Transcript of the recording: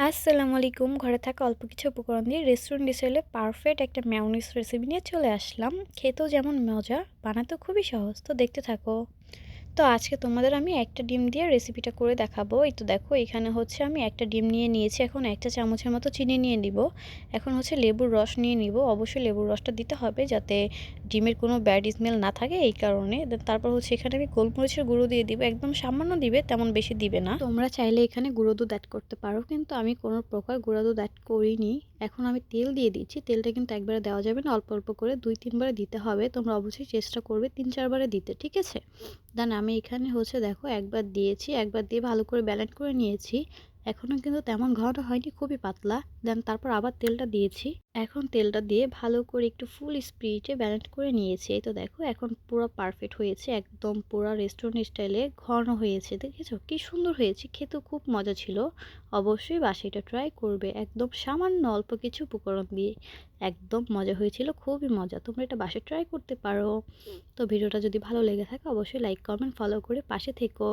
আসসালামু আলাইকুম। ঘরে থাকা অল্প কিছু উপকরণ দিয়ে রেস্টুরেন্ট স্টাইলে পারফেক্ট একটা মেয়োনিজ রেসিপি নিয়ে চলে আসলাম। খেতেও যেমন মজা, বানাতেও খুবই সহজ। তো দেখতে থাকো। তো আজকে তোমাদের আমি একটা ডিম দিয়ে রেসিপিটা করে দেখাবো। এই তো দেখো এখানে হচ্ছে আমি একটা ডিম নিয়ে নিয়েছি। এখন একটা চামচের মতো চিনি নিয়ে নিব। এখন হচ্ছে লেবুর রস নিয়ে নিব। অবশ্যই লেবুর রসটা দিতে হবে যাতে ডিমের কোনো ব্যাড স্মেল না থাকে, এই কারণে। তারপর হচ্ছে এখানে আমি গোলমরিচের গুঁড়ো দিয়ে দিব। একদম সামান্য দিবে, তেমন বেশি দিবে না। তোমরা চাইলে এখানে গুঁড়ো দুধ অ্যাড করতে পারো, কিন্তু আমি কোনো প্রকার গুঁড়ো দুধ অ্যাড করিনি। এখন আমি তেল দিয়ে দিচ্ছি। তেলটা কিন্তু একবারে দেওয়া যাবে না, অল্প অল্প করে 2-3 বারে দিতে হবে। তোমরা অবশ্যই চেষ্টা করবে 3-4 বারে দিতে, ঠিক আছে? দেন আমি এখানে হচ্ছে দেখো একবার দিয়েছি, একবার দিয়ে ভালো করে ব্যালেন্স করে নিয়েছি। এখনও কিন্তু তেমন ঘন হয়নি, খুবই পাতলা। দেন তারপর আবার তেলটা দিয়েছি। এখন তেলটা দিয়ে ভালো করে একটু ফুল স্পিডে ব্যালেন্স করে নিয়েছি। এই তো দেখো এখন পুরো পারফেক্ট হয়েছে, একদম পুরো রেস্টুরেন্ট স্টাইলে ঘন হয়েছে। দেখেছো কি সুন্দর হয়েছে, খেতেও খুব মজা ছিল। অবশ্যই বাসায় এটা ট্রাই করবে, একদম সামান্য অল্প কিছু উপকরণ দিয়ে একদম মজা হয়েছিল, খুবই মজা। তোমরা এটা বাসায় ট্রাই করতে পারো। তো ভিডিওটা যদি ভালো লেগে থাকে অবশ্যই লাইক, কমেন্ট, ফলো করে পাশে থেকো।